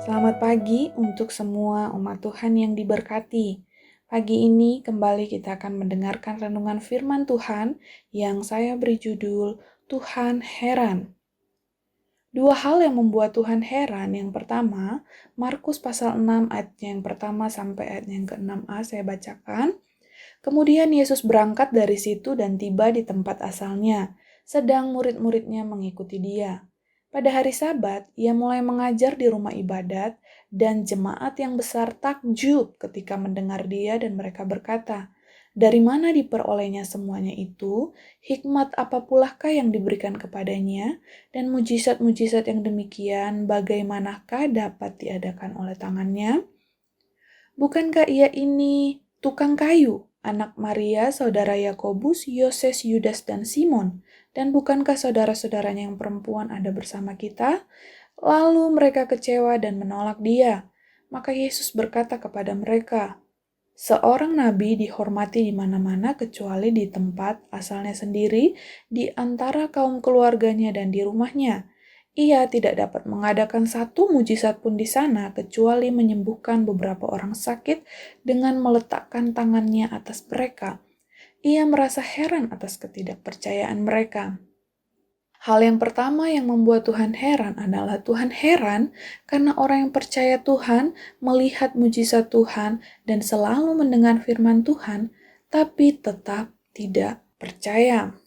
Selamat pagi untuk semua umat Tuhan yang diberkati. Pagi ini kembali kita akan mendengarkan renungan firman Tuhan yang saya beri judul Tuhan Heran. Dua hal yang membuat Tuhan heran. Yang pertama, Markus pasal 6 ayat yang pertama sampai ayat yang ke-6a saya bacakan. Kemudian Yesus berangkat dari situ dan tiba di tempat asalnya, sedang murid-muridnya mengikuti dia. Pada hari Sabat, ia mulai mengajar di rumah ibadat, dan jemaat yang besar takjub ketika mendengar dia dan mereka berkata, "Dari mana diperolehnya semuanya itu? Hikmat apa pulakah yang diberikan kepadanya? Dan mujizat-mujizat yang demikian bagaimanakah dapat diadakan oleh tangannya? Bukankah ia ini tukang kayu, anak Maria, saudara Yakobus, Yoses, Yudas, dan Simon? Dan bukankah saudara-saudaranya yang perempuan ada bersama kita?" Lalu mereka kecewa dan menolak dia. Maka Yesus berkata kepada mereka, "Seorang nabi dihormati di mana-mana kecuali di tempat asalnya sendiri, di antara kaum keluarganya dan di rumahnya. Ia tidak dapat mengadakan satu mujizat pun di sana kecuali menyembuhkan beberapa orang sakit dengan meletakkan tangannya atas mereka." Ia merasa heran atas ketidakpercayaan mereka. Hal yang pertama yang membuat Tuhan heran adalah Tuhan heran karena orang yang percaya Tuhan, melihat mujizat Tuhan, dan selalu mendengar firman Tuhan, tapi tetap tidak percaya.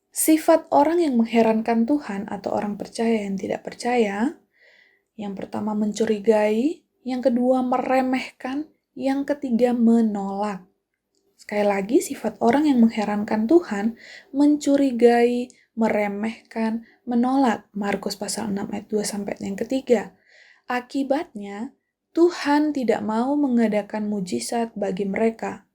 Sifat orang yang mengherankan Tuhan atau orang percaya yang tidak percaya, yang pertama mencurigai, yang kedua meremehkan, yang ketiga menolak. Sekali lagi, sifat orang yang mengherankan Tuhan, mencurigai, meremehkan, menolak. Markus pasal 6 ayat 2 sampai yang ketiga. Akibatnya, Tuhan tidak mau mengadakan mujizat bagi mereka.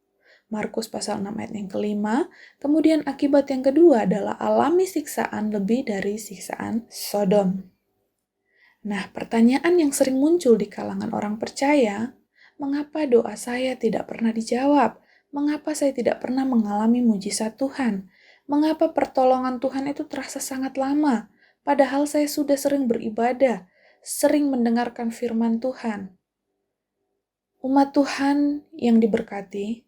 Markus pasal 6 ayat yang kelima. Kemudian akibat yang kedua adalah alami siksaan lebih dari siksaan Sodom. Nah, pertanyaan yang sering muncul di kalangan orang percaya, mengapa doa saya tidak pernah dijawab? Mengapa saya tidak pernah mengalami mujizat Tuhan? Mengapa pertolongan Tuhan itu terasa sangat lama? Padahal saya sudah sering beribadah, sering mendengarkan firman Tuhan. Umat Tuhan yang diberkati,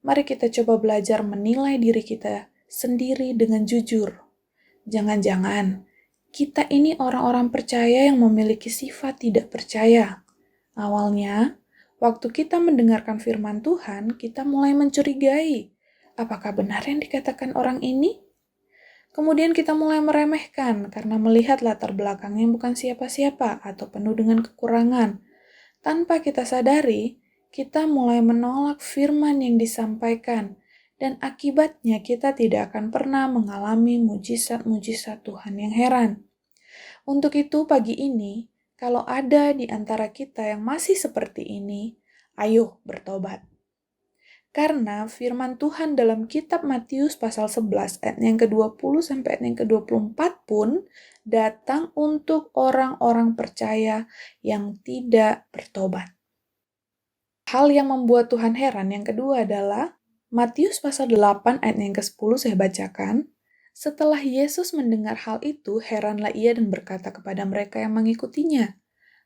mari kita coba belajar menilai diri kita sendiri dengan jujur. Jangan-jangan kita ini orang-orang percaya yang memiliki sifat tidak percaya. Awalnya, waktu kita mendengarkan firman Tuhan, kita mulai mencurigai, apakah benar yang dikatakan orang ini? Kemudian kita mulai meremehkan karena melihat latar belakangnya bukan siapa-siapa atau penuh dengan kekurangan. Tanpa kita sadari, kita mulai menolak firman yang disampaikan, dan akibatnya kita tidak akan pernah mengalami mujizat-mujizat Tuhan yang heran. Untuk itu pagi ini, kalau ada di antara kita yang masih seperti ini, ayo bertobat. Karena firman Tuhan dalam kitab Matius pasal 11 ayat yang ke-20 sampai ayat yang ke-24 pun datang untuk orang-orang percaya yang tidak bertobat. Hal yang membuat Tuhan heran yang kedua adalah Matius pasal 8 ayat yang ke-10 saya bacakan. Setelah Yesus mendengar hal itu, heranlah ia dan berkata kepada mereka yang mengikutinya,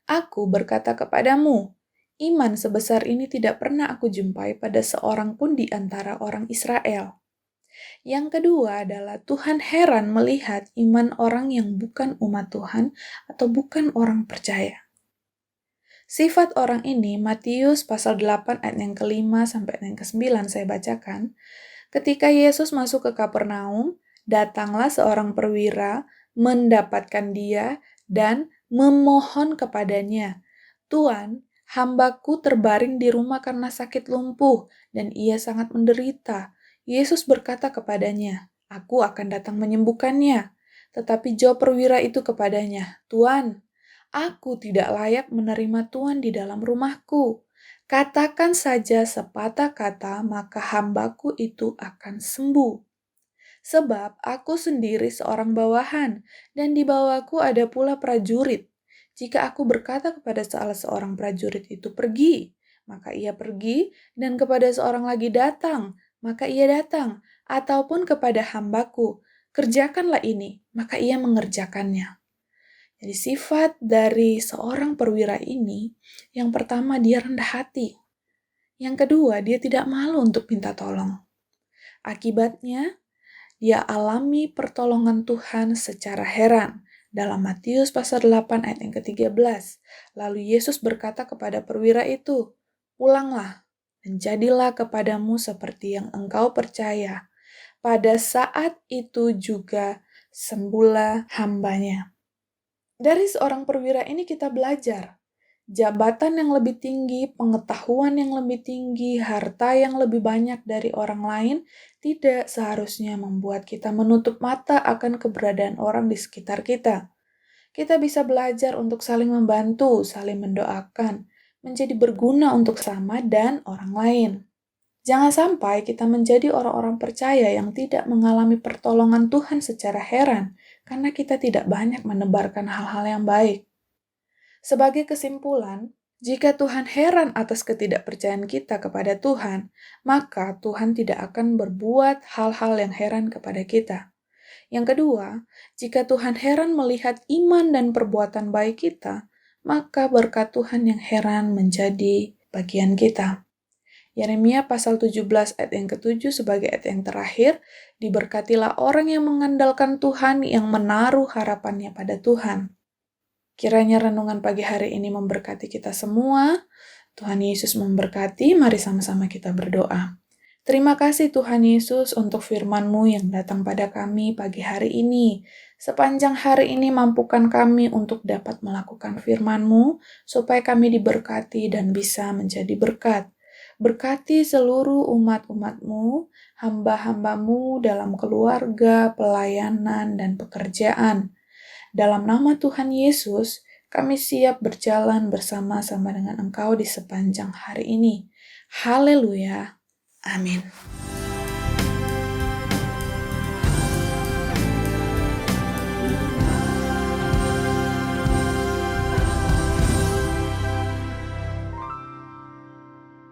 "Aku berkata kepadamu, iman sebesar ini tidak pernah aku jumpai pada seorang pun di antara orang Israel." Yang kedua adalah Tuhan heran melihat iman orang yang bukan umat Tuhan atau bukan orang percaya. Sifat orang ini, Matius pasal 8 ayat yang ke-5 sampai yang ke-9 saya bacakan. Ketika Yesus masuk ke Kapernaum, datanglah seorang perwira mendapatkan dia dan memohon kepadanya, "Tuan, hambaku terbaring di rumah karena sakit lumpuh dan ia sangat menderita." Yesus berkata kepadanya, "Aku akan datang menyembuhkannya." Tetapi jawab perwira itu kepadanya, "Tuan, aku tidak layak menerima Tuan di dalam rumahku. Katakan saja sepatah kata, maka hambaku itu akan sembuh. Sebab aku sendiri seorang bawahan, dan di bawahku ada pula prajurit. Jika aku berkata kepada salah seorang prajurit itu pergi, maka ia pergi, dan kepada seorang lagi datang, maka ia datang, ataupun kepada hambaku, kerjakanlah ini, maka ia mengerjakannya." Jadi sifat dari seorang perwira ini, yang pertama dia rendah hati. Yang kedua, dia tidak malu untuk minta tolong. Akibatnya, dia alami pertolongan Tuhan secara heran. Dalam Matius pasal 8 ayat yang ke-13. Lalu Yesus berkata kepada perwira itu, "Pulanglah dan jadilah kepadamu seperti yang engkau percaya." Pada saat itu juga sembuhlah hambanya. Dari seorang perwira ini kita belajar jabatan yang lebih tinggi, pengetahuan yang lebih tinggi, harta yang lebih banyak dari orang lain tidak seharusnya membuat kita menutup mata akan keberadaan orang di sekitar kita. Kita bisa belajar untuk saling membantu, saling mendoakan, menjadi berguna untuk sama dan orang lain. Jangan sampai kita menjadi orang-orang percaya yang tidak mengalami pertolongan Tuhan secara heran, karena kita tidak banyak menebarkan hal-hal yang baik. Sebagai kesimpulan, jika Tuhan heran atas ketidakpercayaan kita kepada Tuhan, maka Tuhan tidak akan berbuat hal-hal yang heran kepada kita. Yang kedua, jika Tuhan heran melihat iman dan perbuatan baik kita, maka berkat Tuhan yang heran menjadi bagian kita. Yeremia pasal 17 ayat yang ke-7 sebagai ayat yang terakhir, diberkatilah orang yang mengandalkan Tuhan, yang menaruh harapannya pada Tuhan. Kiranya renungan pagi hari ini memberkati kita semua. Tuhan Yesus memberkati, mari sama-sama kita berdoa. Terima kasih Tuhan Yesus untuk firman-Mu yang datang pada kami pagi hari ini. Sepanjang hari ini mampukan kami untuk dapat melakukan firman-Mu, supaya kami diberkati dan bisa menjadi berkat. Berkati seluruh umat-umat-Mu, hamba-hamba-Mu dalam keluarga, pelayanan, dan pekerjaan. Dalam nama Tuhan Yesus, kami siap berjalan bersama-sama dengan Engkau di sepanjang hari ini. Haleluya. Amin.